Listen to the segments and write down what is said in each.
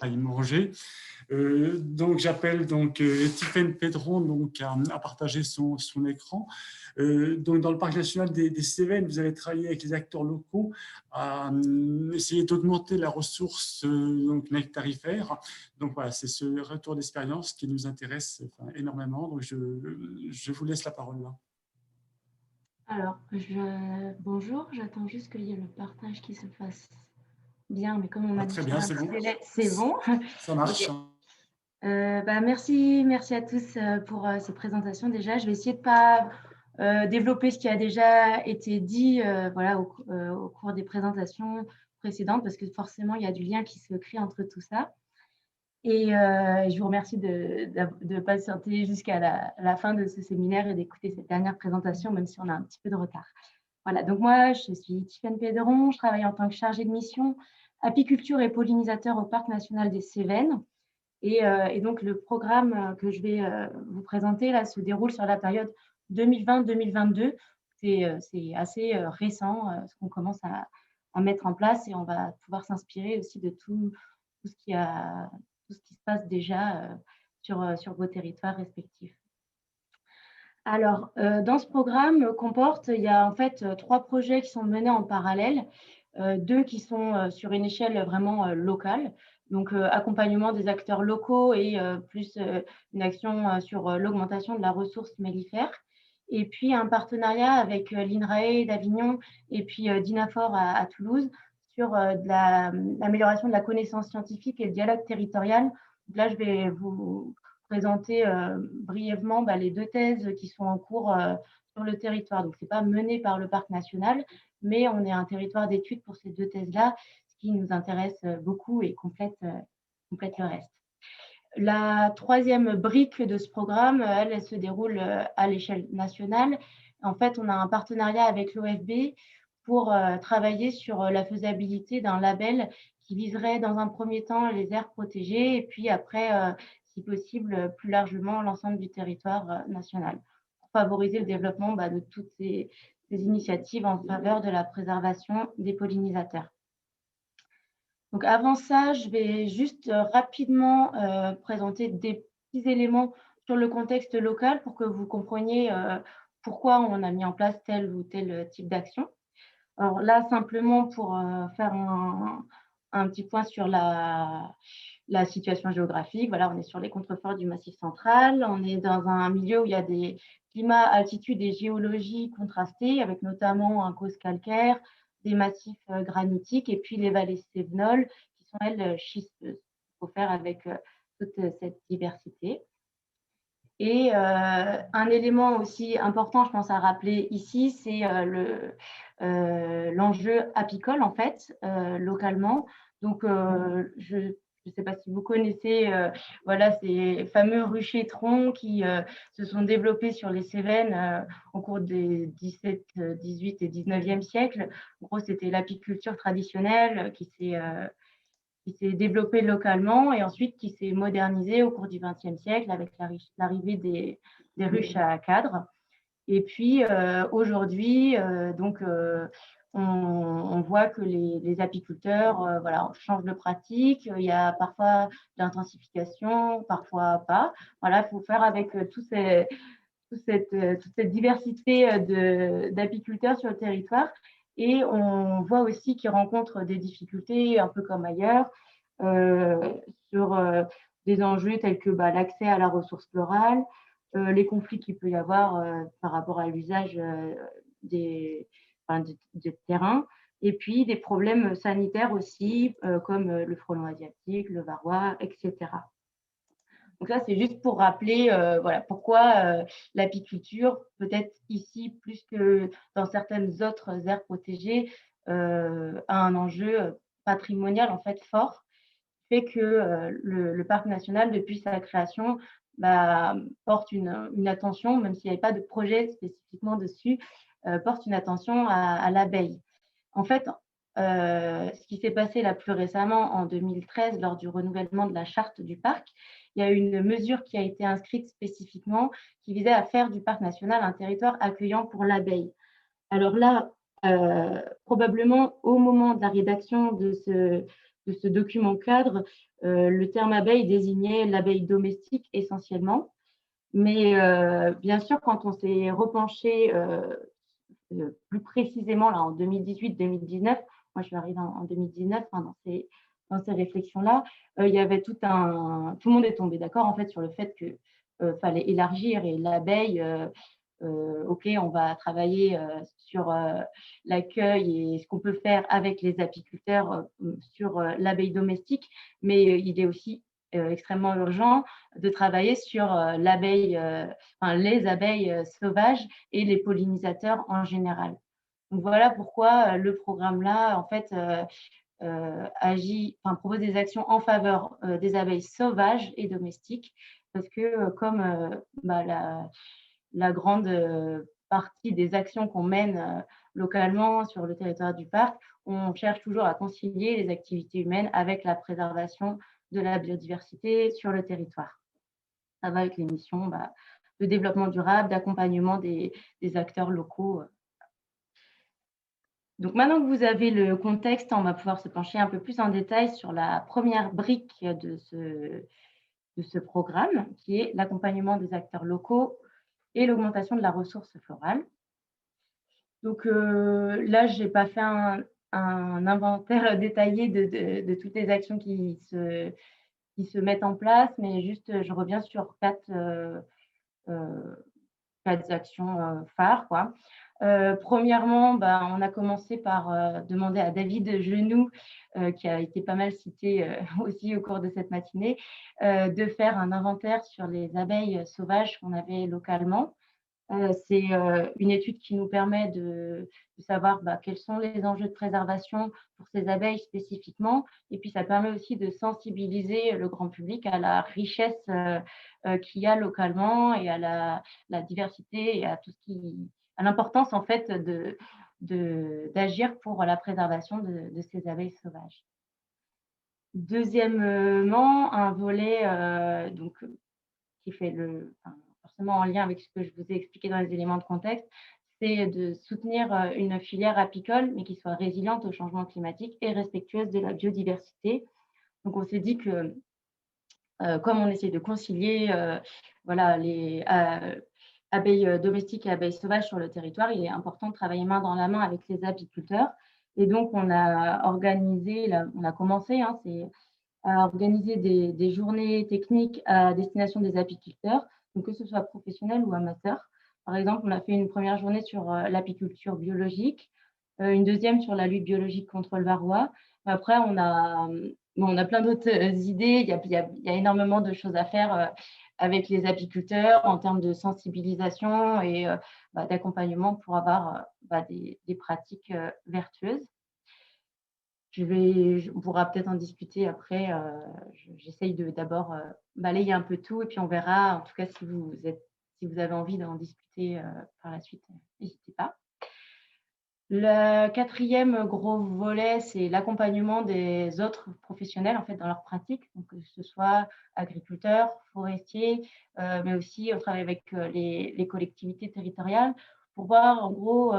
à y manger. Donc j'appelle Tiffaine Pedron à partager son écran. Donc dans le parc national des Cévennes, vous allez travailler avec les acteurs locaux à essayer d'augmenter la ressource nectarifère. Donc voilà, c'est ce retour d'expérience qui nous intéresse énormément. Donc je vous laisse la parole là. Alors, bonjour, j'attends juste qu'il y ait le partage qui se fasse bien, mais comme on m'a dit Très qu'il y bien, a un c'est petit bon. délai, c'est bon. Ça Ok. marche. Merci à tous pour ces présentations déjà. Je vais essayer de ne pas développer ce qui a déjà été dit voilà, au cours des présentations précédentes, parce que forcément, il y a du lien qui se crée entre tout ça. Et je vous remercie de patienter jusqu'à la fin de ce séminaire et d'écouter cette dernière présentation, même si on a un petit peu de retard. Voilà, donc moi, je suis Tiffaine Pedron, je travaille en tant que chargée de mission apiculture et pollinisateur au Parc national des Cévennes. Et donc, le programme que je vais vous présenter là se déroule sur la période 2020-2022. C'est assez récent ce qu'on commence à mettre en place, et on va pouvoir s'inspirer aussi de tout ce qui se passe déjà sur vos territoires respectifs. Alors, dans ce programme il y a en fait 3 projets qui sont menés en parallèle, 2 qui sont sur une échelle vraiment locale, donc accompagnement des acteurs locaux et plus une action sur l'augmentation de la ressource mellifère. Et puis un partenariat avec l'INRAE d'Avignon et puis d'INAFOR à Toulouse sur l'amélioration de la connaissance scientifique et le dialogue territorial. Donc là, je vais vous présenter brièvement les 2 thèses qui sont en cours sur le territoire. Donc, ce n'est pas mené par le parc national, mais on est un territoire d'études pour ces 2 thèses-là, ce qui nous intéresse beaucoup et complète le reste. La 3e brique de ce programme, elle se déroule à l'échelle nationale. En fait, on a un partenariat avec l'OFB pour travailler sur la faisabilité d'un label qui viserait dans un premier temps les aires protégées et puis après, si possible, plus largement l'ensemble du territoire national, pour favoriser le développement de toutes ces initiatives en faveur de la préservation des pollinisateurs. Donc avant ça, je vais juste rapidement présenter des petits éléments sur le contexte local pour que vous compreniez pourquoi on a mis en place tel ou tel type d'action. Alors là, simplement pour faire un petit point sur la situation géographique. Voilà, on est sur les contreforts du Massif central. On est dans un milieu où il y a des climats, altitudes et géologies contrastées, avec notamment un cause calcaire, des massifs granitiques et puis les vallées cévenoles qui sont, elles, schisteuses. Il faut faire avec toute cette diversité. Et un élément aussi important, je pense, à rappeler ici, c'est l'enjeu apicole, en fait, localement. Donc, je ne sais pas si vous connaissez voilà, ces fameux ruchers troncs qui se sont développés sur les Cévennes au cours des 17, 18 et 19e siècles. En gros, c'était l'apiculture traditionnelle qui s'est développée localement et ensuite qui s'est modernisée au cours du XXe siècle avec l'arrivée des ruches à cadre. Et puis aujourd'hui, on voit que les apiculteurs voilà, changent de pratique. Il y a parfois de l'intensification, parfois pas. Voilà, il faut faire avec toute cette diversité d'apiculteurs sur le territoire. Et on voit aussi qu'ils rencontrent des difficultés, un peu comme ailleurs, sur des enjeux tels que l'accès à la ressource florale, les conflits qu'il peut y avoir par rapport à l'usage des terrains, et puis des problèmes sanitaires aussi, comme le frelon asiatique, le varroa, etc. Donc là, c'est juste pour rappeler voilà, pourquoi l'apiculture, peut-être ici plus que dans certaines autres aires protégées, a un enjeu patrimonial en fait fort, fait que le parc national, depuis sa création, porte une attention, même s'il n'y avait pas de projet spécifiquement dessus, porte une attention à l'abeille. En fait, ce qui s'est passé là plus récemment, en 2013, lors du renouvellement de la charte du parc, il y a une mesure qui a été inscrite spécifiquement qui visait à faire du parc national un territoire accueillant pour l'abeille. Alors là, probablement au moment de la rédaction de ce document cadre, le terme abeille désignait l'abeille domestique essentiellement. Mais bien sûr, quand on s'est repenché plus précisément là, en 2018-2019, moi je suis arrivée en 2019, hein, dans ces réflexions-là, il y avait tout le monde est tombé d'accord en fait sur le fait que fallait élargir et l'abeille, ok, on va travailler sur l'accueil et ce qu'on peut faire avec les apiculteurs sur l'abeille domestique, mais il est aussi extrêmement urgent de travailler sur l'abeille, les abeilles sauvages et les pollinisateurs en général. Donc voilà pourquoi le programme-là, en fait, propose des actions en faveur des abeilles sauvages et domestiques, parce que comme la grande partie des actions qu'on mène localement sur le territoire du parc, on cherche toujours à concilier les activités humaines avec la préservation de la biodiversité sur le territoire. Ça va avec les missions de développement durable, d'accompagnement des acteurs locaux. Donc maintenant que vous avez le contexte, on va pouvoir se pencher un peu plus en détail sur la première brique de ce programme, qui est l'accompagnement des acteurs locaux et l'augmentation de la ressource florale. Donc là, je n'ai pas fait un inventaire détaillé de toutes les actions qui se mettent en place, mais juste je reviens sur quatre actions phares, quoi. Premièrement, on a commencé par demander à David Genoux, qui a été pas mal cité aussi au cours de cette matinée, de faire un inventaire sur les abeilles sauvages qu'on avait localement. C'est une étude qui nous permet de savoir quels sont les enjeux de préservation pour ces abeilles spécifiquement. Et puis, ça permet aussi de sensibiliser le grand public à la richesse qu'il y a localement et à la diversité et à tout à l'importance en fait d'agir pour la préservation de ces abeilles sauvages. Deuxièmement, un volet qui fait forcément en lien avec ce que je vous ai expliqué dans les éléments de contexte, c'est de soutenir une filière apicole, mais qui soit résiliente au changement climatique et respectueuse de la biodiversité. Donc, on s'est dit que, comme on essaie de concilier les abeilles domestiques et abeilles sauvages sur le territoire, il est important de travailler main dans la main avec les apiculteurs. Et donc, on a commencé, à organiser des journées techniques à destination des apiculteurs, donc que ce soit professionnels ou amateurs. Par exemple, on a fait une première journée sur l'apiculture biologique, une deuxième sur la lutte biologique contre le varroa. Après, on a plein d'autres idées. Il y a énormément de choses à faire avec les apiculteurs en termes de sensibilisation et d'accompagnement pour avoir des pratiques vertueuses. On pourra peut-être en discuter après. J'essaye d'abord balayer un peu tout et puis on verra. En tout cas, si vous avez envie d'en discuter par la suite, n'hésitez pas. Le quatrième gros volet, c'est l'accompagnement des autres professionnels en fait, dans leur pratique, donc que ce soit agriculteurs, forestiers, mais aussi on travaille avec les collectivités territoriales pour voir en gros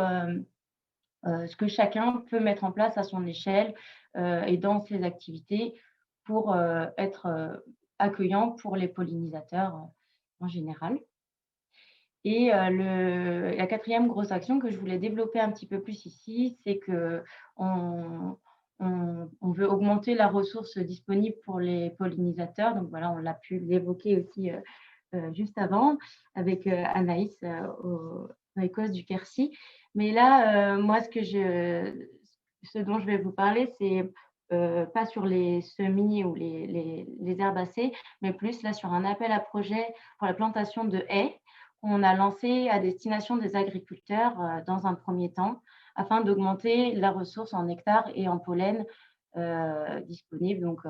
ce que chacun peut mettre en place à son échelle et dans ses activités pour être accueillant pour les pollinisateurs en général. Et la quatrième grosse action que je voulais développer un petit peu plus ici, c'est qu'on veut augmenter la ressource disponible pour les pollinisateurs. Donc voilà, on l'a pu l'évoquer aussi juste avant avec Anaïs dans les causes du Quercy. Mais là, moi, ce dont je vais vous parler, c'est pas sur les semis ou les herbacées, mais plus là sur un appel à projet pour la plantation de haies qu'on a lancé à destination des agriculteurs dans un premier temps, afin d'augmenter la ressource en hectares et en pollen disponible. Donc,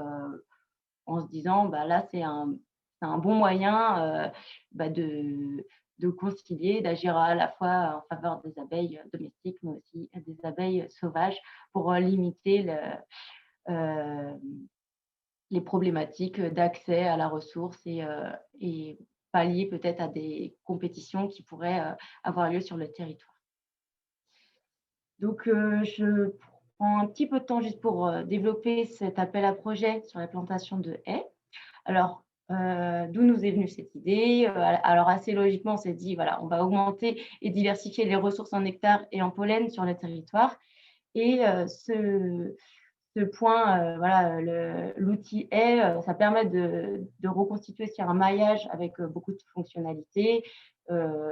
en se disant, là, c'est un bon moyen de concilier, d'agir à la fois en faveur des abeilles domestiques, mais aussi des abeilles sauvages pour limiter les problématiques d'accès à la ressource et pallier peut-être à des compétitions qui pourraient avoir lieu sur le territoire. Donc, prends un petit peu de temps juste pour développer cet appel à projet sur la plantation de haies. Alors, d'où nous est venue cette idée? Alors assez logiquement, on s'est dit: «Voilà, on va augmenter et diversifier les ressources en nectar et en pollen sur le territoire» et ce point, voilà, l'outil haie, ça permet de reconstituer aussi un maillage avec, beaucoup de fonctionnalités,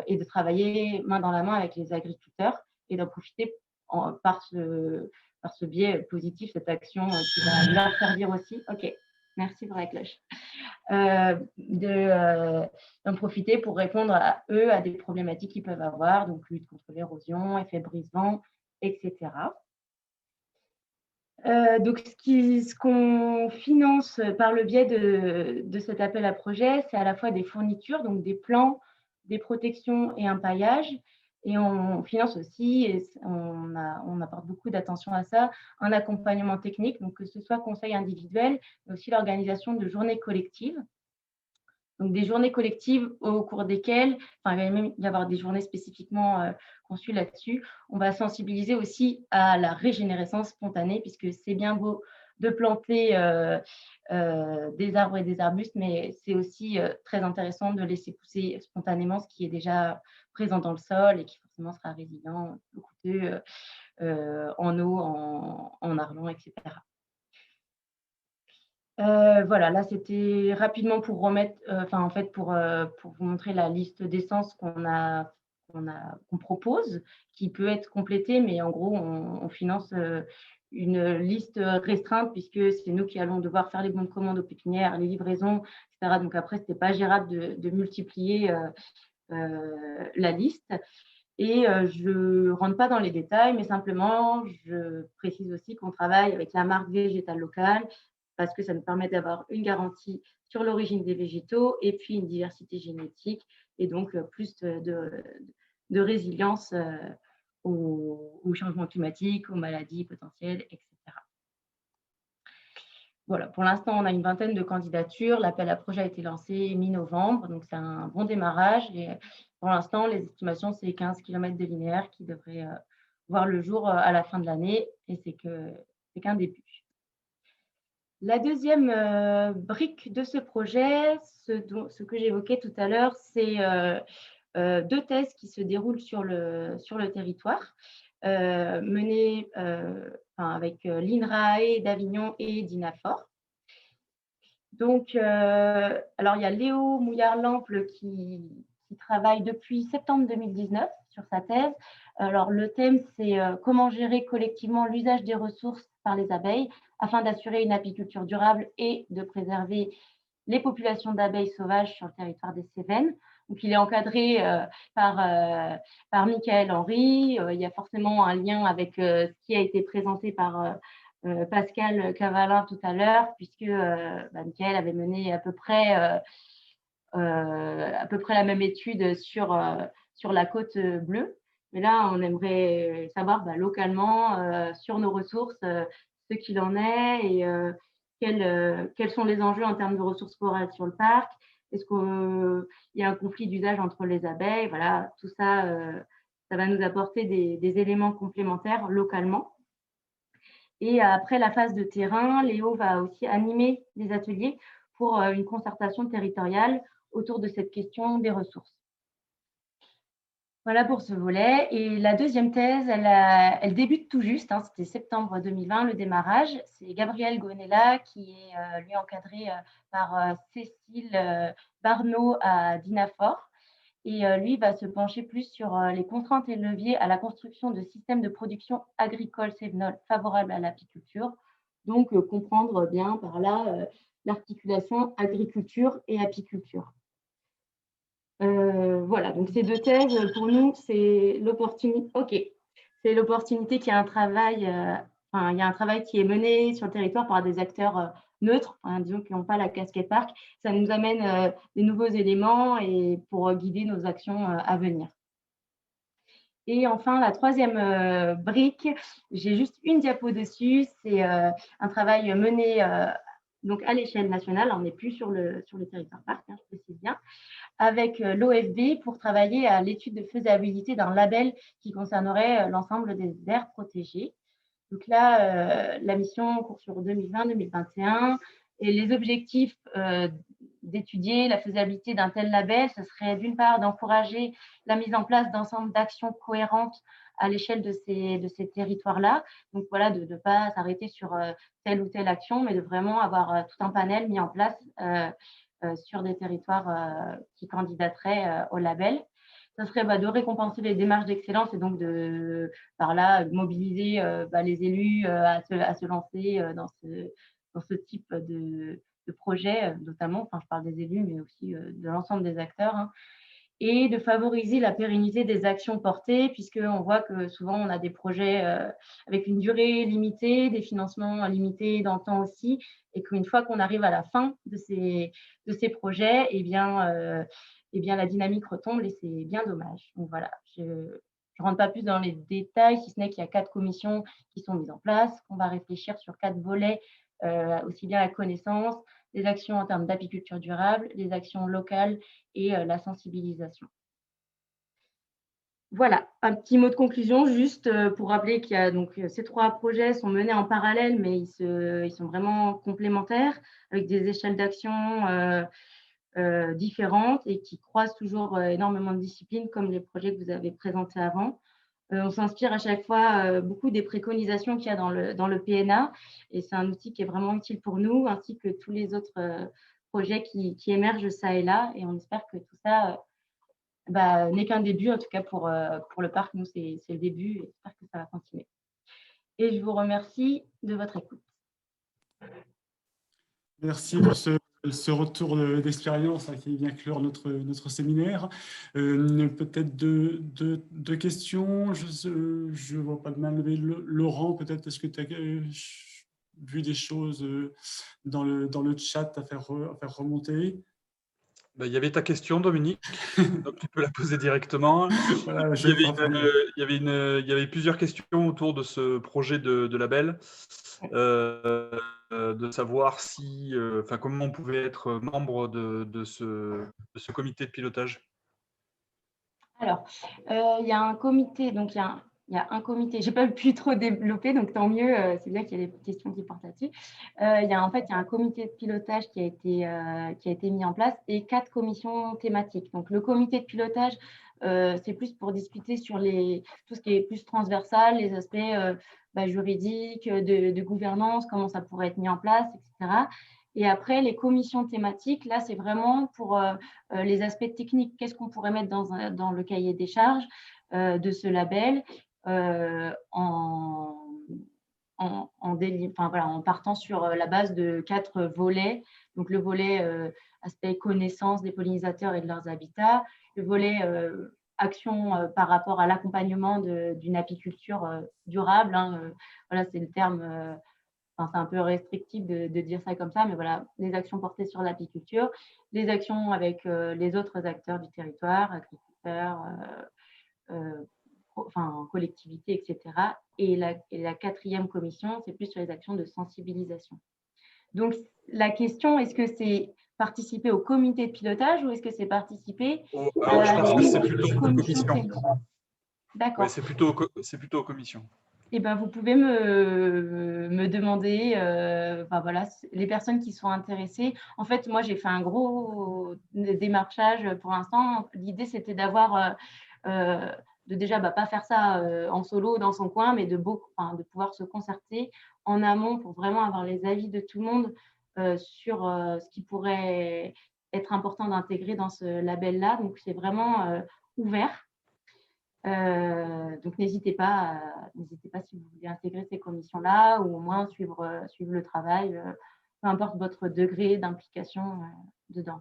et de travailler main dans la main avec les agriculteurs et d'en profiter par ce biais positif, cette action, qui va leur servir aussi. OK, merci pour la cloche. D'en profiter pour répondre à eux, à des problématiques qu'ils peuvent avoir, donc lutte contre l'érosion, effet brise-vent, et cetera. Donc ce qu'on finance par le biais de cet appel à projet, c'est à la fois des fournitures, donc des plants, des protections et un paillage et on finance aussi et on apporte beaucoup d'attention à ça, un accompagnement technique, donc que ce soit conseil individuel, mais aussi l'organisation de journées collectives. Donc des journées collectives au cours desquelles, enfin, il va même y avoir des journées spécifiquement conçues là-dessus. On va sensibiliser aussi à la régénérescence spontanée, puisque c'est bien beau de planter des arbres et des arbustes, mais c'est aussi très intéressant de laisser pousser spontanément ce qui est déjà présent dans le sol et qui forcément sera résilient, peu coûteux en eau, en argent, etc. Voilà, là, c'était rapidement pour remettre, enfin, en fait, pour vous montrer la liste d'essences qu'on propose, qui peut être complétée, mais en gros, on finance, une liste restreinte puisque c'est nous qui allons devoir faire les bons de commande aux pépinières, les livraisons, et cetera. Donc après, c'était pas gérable de multiplier, la liste et je rentre pas dans les détails, mais simplement, je précise aussi qu'on travaille avec la marque végétale locale parce que ça nous permet d'avoir une garantie sur l'origine des végétaux et puis une diversité génétique et donc plus de résilience aux changements climatiques, aux maladies potentielles, etc. Voilà, pour l'instant, on a une vingtaine de candidatures. L'appel à projet a été lancé mi-novembre, donc c'est un bon démarrage. Et pour l'instant, les estimations, c'est 15 km de linéaire qui devraient voir le jour à la fin de l'année et c'est qu'un début. La deuxième brique de ce projet, ce que j'évoquais tout à l'heure, c'est deux thèses qui se déroulent sur le territoire, menées avec l'INRAE d'Avignon et d'INAFOR. Donc, alors il y a Léo Mouillard-Lample qui travaille depuis septembre 2019 sur sa thèse. Alors, le thème, c'est comment gérer collectivement l'usage des ressources par les abeilles afin d'assurer une apiculture durable et de préserver les populations d'abeilles sauvages sur le territoire des Cévennes. Donc, il est encadré par Michael Henry. Il y a forcément un lien avec ce qui a été présenté par Pascal Cavalin tout à l'heure, puisque Michael avait mené à peu près la même étude sur la côte bleue. Mais là, on aimerait savoir localement sur nos ressources ce qu'il en est et quels sont les enjeux en termes de ressources florales sur le parc. Est-ce qu'il y a un conflit d'usage entre les abeilles? Voilà, tout ça, ça va nous apporter des éléments complémentaires localement. Et après la phase de terrain, Léo va aussi animer des ateliers pour une concertation territoriale autour de cette question des ressources. Voilà pour ce volet. Et la deuxième thèse, elle débute tout juste, hein, c'était septembre 2020, le démarrage. C'est Gabriel Gonella qui est lui encadré par Cécile Barneau à Dinafor. Et lui va se pencher plus sur les contraintes et leviers à la construction de systèmes de production agricole cévenol favorables à l'apiculture. Donc, comprendre bien par là l'articulation agriculture et apiculture. Voilà, donc ces deux thèses, pour nous, c'est l'opportunité. OK, c'est l'opportunité qu'il y a un travail, il y a un travail qui est mené sur le territoire par des acteurs neutres, disons qui n'ont pas la casquette parc. Ça nous amène des nouveaux éléments et pour guider nos actions à venir. Et enfin, la troisième brique, j'ai juste une diapo dessus, c'est un travail mené donc à l'échelle nationale, on n'est plus sur le territoire parc, je précise bien, avec l'OFB pour travailler à l'étude de faisabilité d'un label qui concernerait l'ensemble des aires protégées. Donc là, la mission court sur 2020-2021 et les objectifs d'étudier la faisabilité d'un tel label, ce serait d'une part d'encourager la mise en place d'ensemble d'actions cohérentes à l'échelle de ces territoires-là. Donc voilà, de ne pas s'arrêter sur telle ou telle action, mais de vraiment avoir tout un panel mis en place sur des territoires qui candidateraient au label. Ça serait de récompenser les démarches d'excellence et donc par là, mobiliser les élus à se lancer dans ce type de projet, notamment. Enfin, je parle des élus, mais aussi de l'ensemble des acteurs, hein. Et de favoriser la pérennité des actions portées, puisqu'on voit que souvent, on a des projets avec une durée limitée, des financements limités dans le temps aussi, et qu'une fois qu'on arrive à la fin de ces projets, la dynamique retombe et c'est bien dommage. Donc voilà, je ne rentre pas plus dans les détails, si ce n'est qu'il y a 4 commissions qui sont mises en place, qu'on va réfléchir sur 4 volets, aussi bien la connaissance, les actions en termes d'apiculture durable, les actions locales et la sensibilisation. Voilà, un petit mot de conclusion, juste pour rappeler qu'il y a donc ces 3 projets sont menés en parallèle, mais ils sont vraiment complémentaires, avec des échelles d'action différentes et qui croisent toujours énormément de disciplines, comme les projets que vous avez présentés avant. On s'inspire à chaque fois beaucoup des préconisations qu'il y a dans le PNA, et c'est un outil qui est vraiment utile pour nous, ainsi que tous les autres projets qui émergent ça et là. Et on espère que tout ça n'est qu'un début, en tout cas pour le parc. Nous, c'est le début, et j'espère que ça va continuer. Et je vous remercie de votre écoute. Merci pour ce retour d'expérience qui vient clore notre séminaire. Peut-être deux questions. Je ne vois pas de main levée. Laurent, peut-être, est-ce que tu as vu des choses dans le chat à faire remonter? Il y avait ta question, Dominique, donc tu peux la poser directement. Voilà, il y avait plusieurs questions autour de ce projet de label, de savoir comment on pouvait être membre de ce comité de pilotage. Alors, il y a un comité, donc il y a un comité, je n'ai pas pu trop développer, donc tant mieux, c'est bien qu'il y ait des questions qui portent là-dessus. Il y a un comité de pilotage qui a été mis en place et 4 commissions thématiques. Donc, le comité de pilotage, c'est plus pour discuter sur tout ce qui est plus transversal, les aspects juridiques, de gouvernance, comment ça pourrait être mis en place, etc. Et après, les commissions thématiques, là, c'est vraiment pour les aspects techniques. Qu'est-ce qu'on pourrait mettre dans le cahier des charges de ce label en partant sur la base de 4 volets. Donc, le volet aspect connaissance des pollinisateurs et de leurs habitats, le volet action par rapport à l'accompagnement d'une apiculture durable. Voilà, c'est le terme. C'est un peu restrictif de dire ça comme ça, mais voilà, les actions portées sur l'apiculture, les actions avec les autres acteurs du territoire, agriculteurs, collectivités, etc. Et la 4e commission, c'est plus sur les actions de sensibilisation. Donc, la question, est-ce que c'est participer au comité de pilotage ou est-ce que c'est participer alors, je pense que c'est plutôt aux commissions. D'accord. Oui, c'est plutôt aux commissions. Eh ben, vous pouvez me demander, les personnes qui sont intéressées. En fait, moi, j'ai fait un gros démarchage pour l'instant. L'idée, c'était d'avoir, de déjà pas faire ça en solo dans son coin, mais de pouvoir se concerter en amont pour vraiment avoir les avis de tout le monde sur ce qui pourrait être important d'intégrer dans ce label-là. Donc, c'est vraiment ouvert. Donc, n'hésitez pas si vous voulez intégrer ces commissions-là ou au moins suivre le travail, peu importe votre degré d'implication dedans.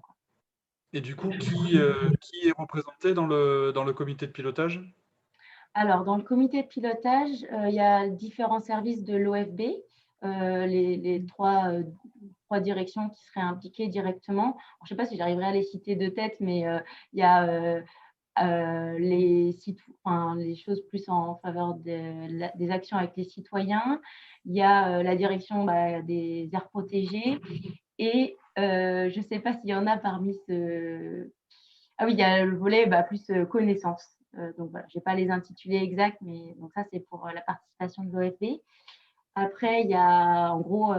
Et du coup, qui est représenté dans le comité de pilotage? Alors, dans le comité de pilotage, il y a différents services de l'OFB, les 3 directions qui seraient impliquées directement. Alors, je ne sais pas si j'arriverai à les citer de tête, mais il y a les choses plus en faveur des actions avec les citoyens. Il y a la direction des aires protégées et je ne sais pas s'il y en a parmi ce… Ah oui, il y a le volet plus connaissance. Donc voilà, je n'ai pas les intitulés exacts, mais donc ça, c'est pour la participation de l'OFB. Après, il y a en gros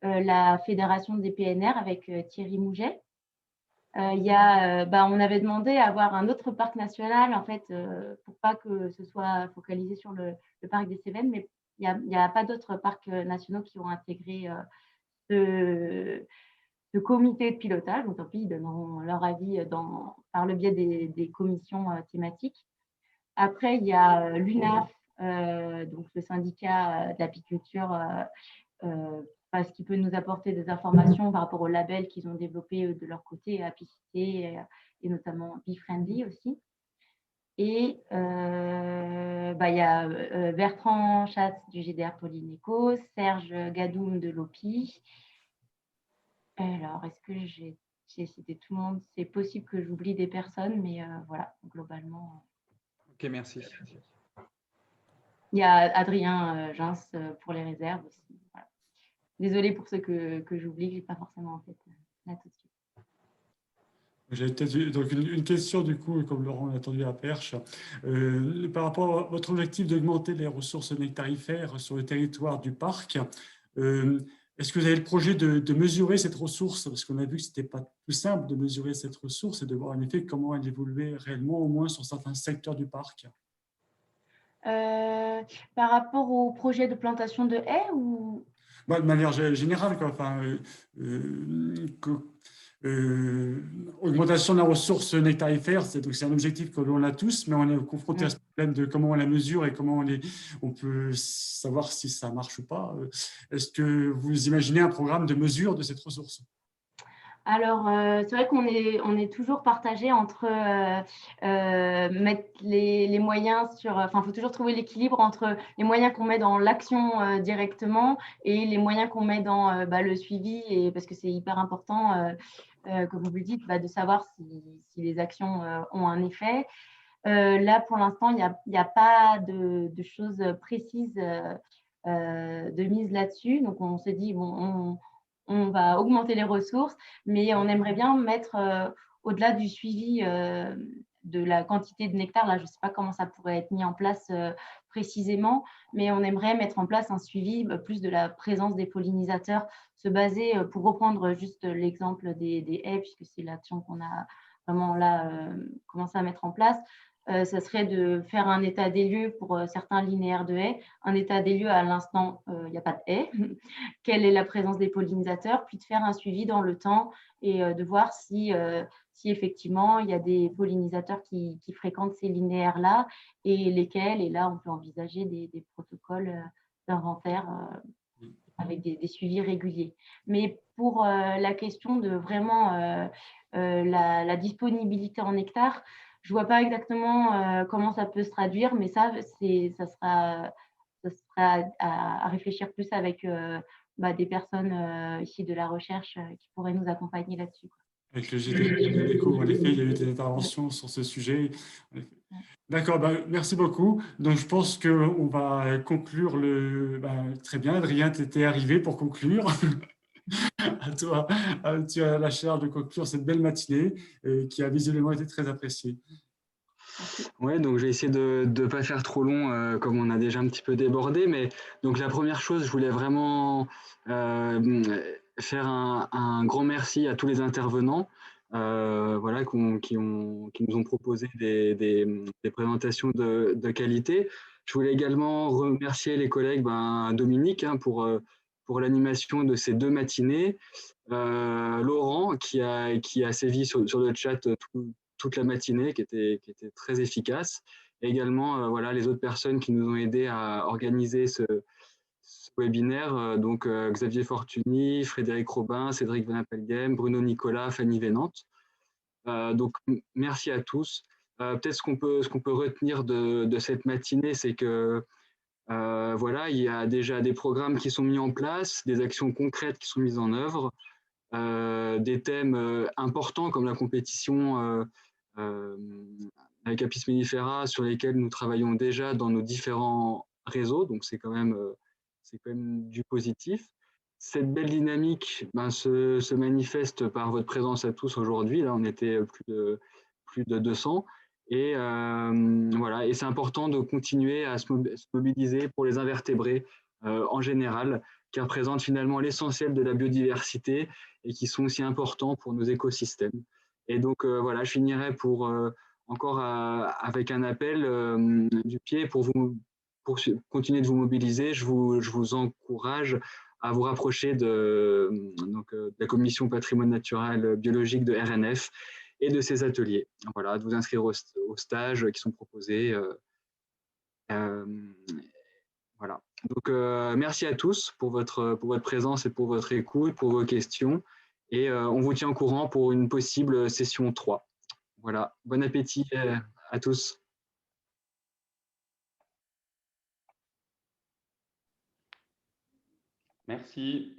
la fédération des PNR avec Thierry Mouget. On avait demandé à avoir un autre parc national, en fait, pour pas que ce soit focalisé sur le parc des Cévennes, mais il n'y a pas d'autres parcs nationaux qui ont intégré ce comité de pilotage. Donc, tant pis, ils donneront leur avis par le biais des commissions thématiques. Après, il y a l'UNAF, donc le syndicat de l'apiculture, parce qu'il peut nous apporter des informations par rapport au label qu'ils ont développé de leur côté, Apicité et notamment Bee-Friendly aussi. Et il y a Bertrand Chasse du GDR Polynéco, Serge Gadoum de l'OPI. Alors, est-ce que j'ai cité tout le monde? C'est possible que j'oublie des personnes, mais voilà, globalement. Ok, merci. Il y a Adrien Gens pour les réserves aussi. Voilà. Désolée pour ceux que j'oublie, que je n'ai pas forcément en tête là tout de suite. J'avais peut-être donc une question, du coup, comme Laurent l'a attendu à Perche, par rapport à votre objectif d'augmenter les ressources nectarifères sur le territoire du parc. Est-ce que vous avez le projet de mesurer cette ressource? Parce qu'on a vu que ce n'était pas tout simple de mesurer cette ressource et de voir en effet comment elle évoluait réellement, au moins sur certains secteurs du parc. Par rapport au projet de plantation de haies ou... De manière générale, quoi. Enfin, augmentation de la ressource nectarifère, c'est un objectif que l'on a tous, mais on est confronté à ce problème de comment on la mesure et comment on peut savoir si ça marche ou pas. Est-ce que vous imaginez un programme de mesure de cette ressource? Alors, c'est vrai qu'on est toujours partagé entre mettre les moyens sur… Enfin, il faut toujours trouver l'équilibre entre les moyens qu'on met dans l'action directement et les moyens qu'on met dans le suivi, et, parce que c'est hyper important, comme vous le dites, de savoir si les actions ont un effet. Là, pour l'instant, il n'y a pas de choses précises de mise là-dessus. Donc, on se dit, bon, on va augmenter les ressources, mais on aimerait bien mettre, au-delà du suivi de la quantité de nectar, là, je ne sais pas comment ça pourrait être mis en place précisément, mais on aimerait mettre en place un suivi plus de la présence des pollinisateurs, se baser, pour reprendre juste l'exemple des haies, puisque c'est l'action qu'on a vraiment là commencé à mettre en place. Ça serait de faire un état des lieux pour certains linéaires de haies, un état des lieux à l'instant, il n'y a pas de haies, quelle est la présence des pollinisateurs, puis de faire un suivi dans le temps et de voir si effectivement il y a des pollinisateurs qui fréquentent ces linéaires-là et lesquels. Et là, on peut envisager des protocoles d'inventaire avec des suivis réguliers. Mais pour la question de vraiment la disponibilité en nectar, je ne vois pas exactement comment ça peut se traduire, mais ça sera à réfléchir plus avec des personnes ici de la recherche qui pourraient nous accompagner là-dessus. Avec le GDECO, en effet, il y a eu des interventions sur ce sujet. D'accord, merci beaucoup. Donc, je pense qu'on va conclure très bien, Adrien, tu étais arrivé pour conclure. À toi, tu as la charge de conclure cette belle matinée qui a visiblement été très appréciée. Ouais, donc je vais essayer de ne pas faire trop long, comme on a déjà un petit peu débordé. Mais donc la première chose, je voulais vraiment faire un grand merci à tous les intervenants, voilà, qui nous ont proposé des présentations de qualité. Je voulais également remercier les collègues, Dominique, pour l'animation de ces 2 matinées, Laurent qui a sévi sur le chat toute la matinée, qui était très efficace. Et également, voilà, les autres personnes qui nous ont aidés à organiser ce webinaire, donc Xavier Fortuny, Frédéric Robin, Cédric Van Appelgem, Bruno Nicolas, Fanny Vénante. Donc, merci à tous. Peut-être ce qu'on peut retenir de cette matinée, c'est que voilà, il y a déjà des programmes qui sont mis en place, des actions concrètes qui sont mises en œuvre, des thèmes importants comme la compétition avec Apis mellifera, sur lesquels nous travaillons déjà dans nos différents réseaux, donc c'est quand même du positif. Cette belle dynamique se manifeste par votre présence à tous aujourd'hui. Là, on était plus de 200. Et voilà, et c'est important de continuer à se mobiliser pour les invertébrés en général, qui représentent finalement l'essentiel de la biodiversité et qui sont aussi importants pour nos écosystèmes. Et donc voilà, je finirai encore avec un appel du pied pour continuer de vous mobiliser. Je vous encourage à vous rapprocher de la Commission Patrimoine Naturel Biologique de RNF et de ces ateliers. Voilà, de vous inscrire aux stages qui sont proposés. Voilà. Donc, merci à tous pour votre présence et pour votre écoute, pour vos questions. Et on vous tient au courant pour une possible session 3. Voilà. Bon appétit à tous. Merci.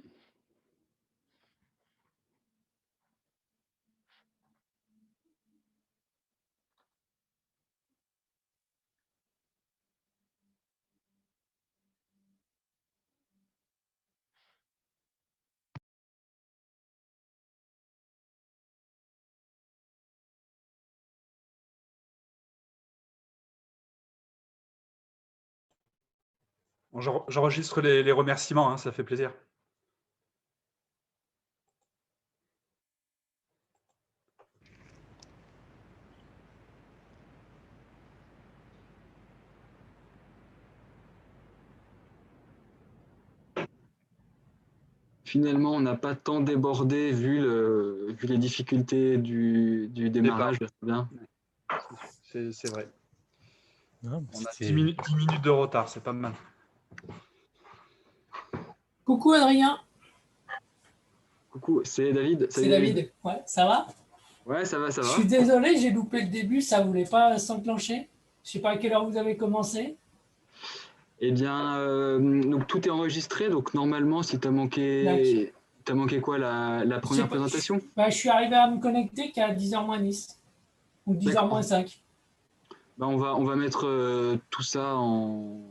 Bon, j'enregistre les remerciements, hein, ça fait plaisir. Finalement, on n'a pas tant débordé vu les difficultés du démarrage. Bien. C'est vrai. Non, on a 10 minutes de retard, c'est pas mal. Coucou Adrien. Coucou, c'est David. C'est David. Ouais, ça va? Ouais, ça va, ça va. Je suis désolé, j'ai loupé le début, ça ne voulait pas s'enclencher. Je ne sais pas à quelle heure vous avez commencé. Eh bien, donc tout est enregistré, donc normalement, si tu as manqué quoi, la première présentation? Je suis arrivé à me connecter qu'à 10h moins 10 ou 10h moins 5. Bah, on va mettre tout ça en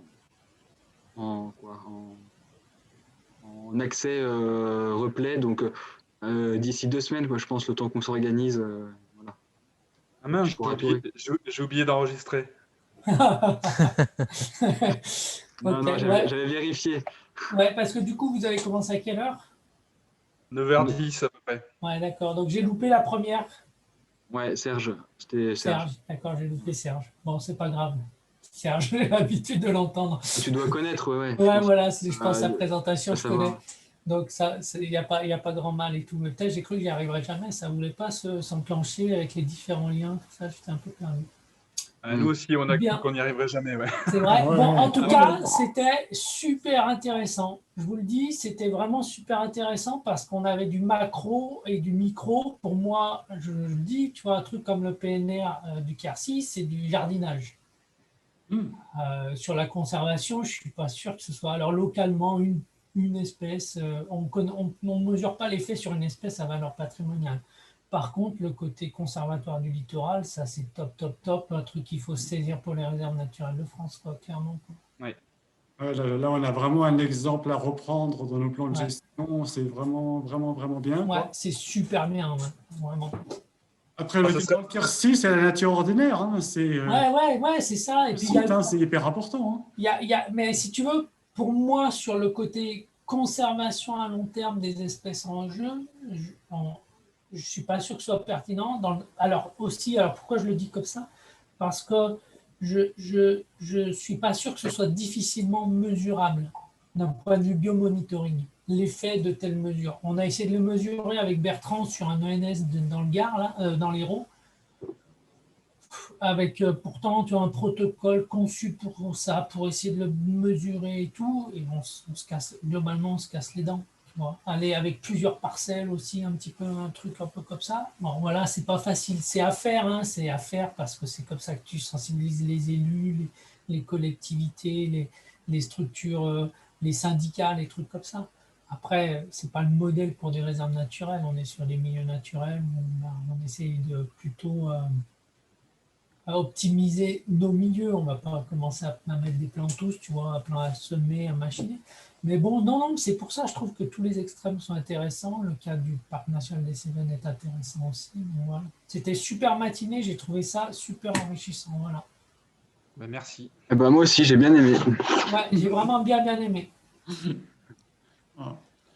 accès replay, donc d'ici 2 semaines, quoi, je pense, le temps qu'on s'organise. Voilà. Ah mince, j'ai oublié d'enregistrer. Non, j'avais vérifié. Ouais, parce que du coup, vous avez commencé à quelle heure? 9h10 à peu près. Ouais, d'accord. Donc j'ai loupé la première. Ouais, Serge. C'était Serge. D'accord, j'ai loupé Serge. Bon, c'est pas grave. Serge, j'ai l'habitude de l'entendre. Tu dois connaître, ouais. Ouais, voilà, je pense à la présentation, je connais. Voir. Donc, il n'y a pas grand mal et tout. Mais peut-être, j'ai cru que j'y arriverais jamais. Ça ne voulait pas s'enclencher avec les différents liens. Tout ça, j'étais un peu perdu. Nous aussi, on a cru qu'on n'y arriverait jamais. Ouais. C'est vrai. Bon, en tout cas, c'était super intéressant. Je vous le dis, c'était vraiment super intéressant parce qu'on avait du macro et du micro. Pour moi, je le dis, tu vois, un truc comme le PNR du Quercy, c'est du jardinage. Sur la conservation, je ne suis pas sûr que ce soit. Alors, localement, une espèce, on ne mesure pas l'effet sur une espèce à valeur patrimoniale. Par contre, le côté conservatoire du littoral, ça c'est top, un truc qu'il faut saisir pour les réserves naturelles de France, quoi, clairement. Ouais. Là, on a vraiment un exemple à reprendre dans nos plans de gestion. C'est vraiment bien. Ouais, c'est super bien, vraiment. Après, le Quercy, c'est la nature ordinaire. Hein, ouais, c'est ça. Et puis, c'est hyper important. Hein. Mais si tu veux, pour moi, sur le côté conservation à long terme des espèces en jeu, je ne suis pas sûr que ce soit pertinent. Alors pourquoi je le dis comme ça? Parce que je ne suis pas sûr que ce soit difficilement mesurable d'un point de vue biomonitoring, l'effet de telles mesures. On a essayé de le mesurer avec Bertrand sur un ENS dans le Gard, là, dans l'Hérault, avec pourtant tu as un protocole conçu pour ça, pour essayer de le mesurer et tout, et globalement on se casse les dents. Aller avec plusieurs parcelles aussi, un truc un peu comme ça. Bon, voilà, c'est pas facile. C'est à faire, c'est à faire parce que c'est comme ça que tu sensibilises les élus, les collectivités, les structures, les syndicats, les trucs comme ça. Après, c'est pas le modèle pour des réserves naturelles. On est sur des milieux naturels où on essaie de plutôt optimiser nos milieux. On ne va pas commencer à mettre des plans tous, tu vois, à semer, à machiner. Mais bon, non, c'est pour ça je trouve que tous les extrêmes sont intéressants. Le cas du Parc national des Cévennes est intéressant aussi. Voilà. C'était super matinée, j'ai trouvé ça super enrichissant. Voilà. Ben, merci. Eh ben, moi aussi, j'ai bien aimé. Ouais, j'ai vraiment bien aimé.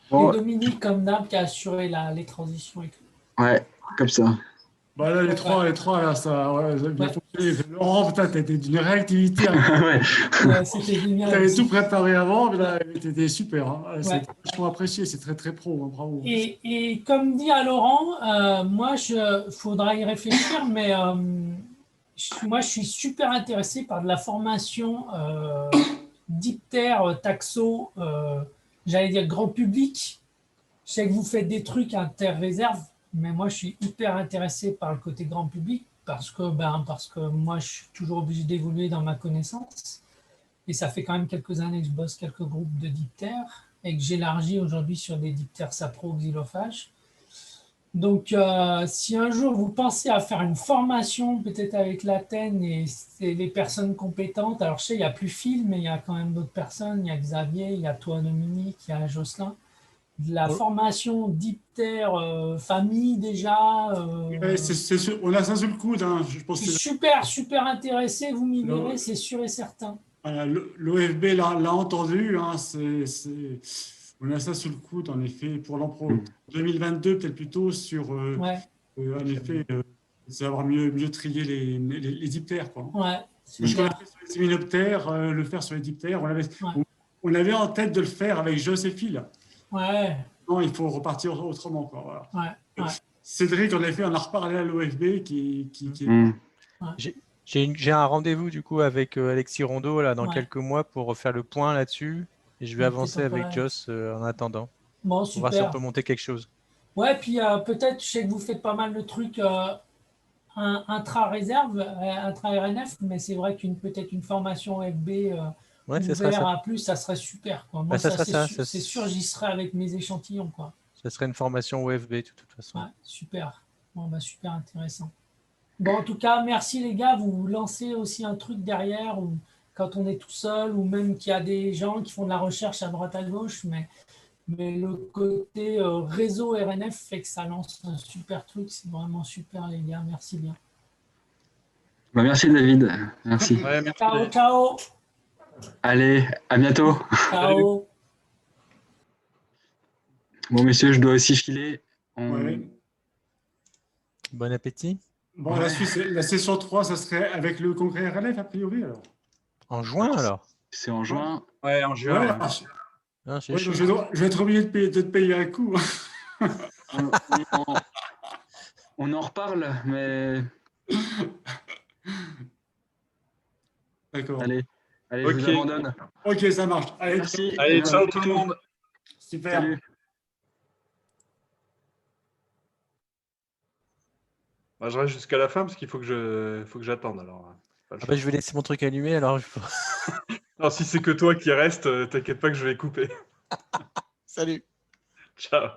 Bon, Et Dominique, comme d'hab, qui a assuré les transitions et tout. ouais, comme ça. Bah là, les trois, là, ça a bien Ouais. fonctionné. Laurent, putain, t'étais d'une réactivité. Ouais. Ouais, c'était génial. T'avais aussi. tout préparé avant, mais là, t'étais super. Hein. C'est Ouais. vachement apprécié, c'est très très pro, hein, bravo. Et comme dit à Laurent, moi, faudra y réfléchir, mais moi, je suis super intéressé par de la formation diptère, taxo, j'allais dire grand public. Je sais que vous faites des trucs inter-réserve, mais moi, je suis hyper intéressé par le côté grand public parce que moi, je suis toujours obligé d'évoluer dans ma connaissance. Et ça fait quand même quelques années que je bosse quelques groupes de diptères et que j'élargis aujourd'hui sur des diptères sapro-xylophages. Donc, si un jour vous pensez à faire une formation, peut-être avec l'Athènes et les personnes compétentes, alors je sais, il n'y a plus Phil, mais il y a quand même d'autres personnes, il y a Xavier, il y a toi Dominique, il y a Jocelyn. De la formation diptère famille déjà. Ouais, on a ça sous le coude. Hein. Je pense Je que suis super intéressé, vous m'y verrez, c'est sûr et certain. voilà, l'OFB l'a entendu. Hein, on a ça sous le coude, en effet, pour l'an 2022, peut-être plutôt sur, Ouais, en effet, savoir mieux trier les diptères. Quoi. ouais, Parce qu'on a super. fait sur les séminoptères, le faire sur les diptères, Ouais. on avait en tête de le faire avec Joséphine. Ouais, Non, il faut repartir autrement. Quoi, voilà. ouais. Cédric, en effet, on a reparlé à l'OFB qui J'ai un rendez-vous du coup avec Alexis Rondeau là, dans Ouais. quelques mois pour refaire le point là-dessus. Et je vais Ouais, avancer peut-être avec pas. Joss en attendant. Bon, Pour voir si on super. peut monter quelque chose. Ouais, puis peut-être, je sais que vous faites pas mal de trucs intra-réserve, intra-RNF, mais c'est vrai peut-être une formation FB Ouais, ça sera ouvert ça. à plus, ça serait super. Quoi. Moi, Bah, ça sera ça. c'est sûr, j'y serai avec mes échantillons. Quoi. Ça serait une formation OFB de toute façon. Ouais, super. Bon, super intéressant. Bon, en tout cas, merci les gars. Vous lancez aussi un truc derrière, ou quand on est tout seul, ou même qu'il y a des gens qui font de la recherche à droite à gauche, mais le côté réseau RNF fait que ça lance un super truc. C'est vraiment super, les gars. Merci bien. Bah, merci David. Merci. Ouais, merci. Ciao. Allez, à bientôt. Ciao. Bon, messieurs, je dois aussi filer. Ouais. Bon appétit. Bon, la session 3, ça serait avec le congrès RLF, a priori, alors. En juin alors. C'est en juin. Ouais, en juin. Ouais, Ouais. Hein, c'est ouais, chaud. je vais être obligé de te payer un coup. On en reparle, mais D'accord. allez, je Ok. vous abandonne. Ok, ça marche. Allez, Merci. Allez, ciao tout le monde. super. Salut. Bah, je reste jusqu'à la fin parce qu'il faut que j'attende. Alors, Ah bah, je vais laisser mon truc allumé alors. non, si c'est que toi qui restes, t'inquiète pas que je vais couper. Salut. Ciao.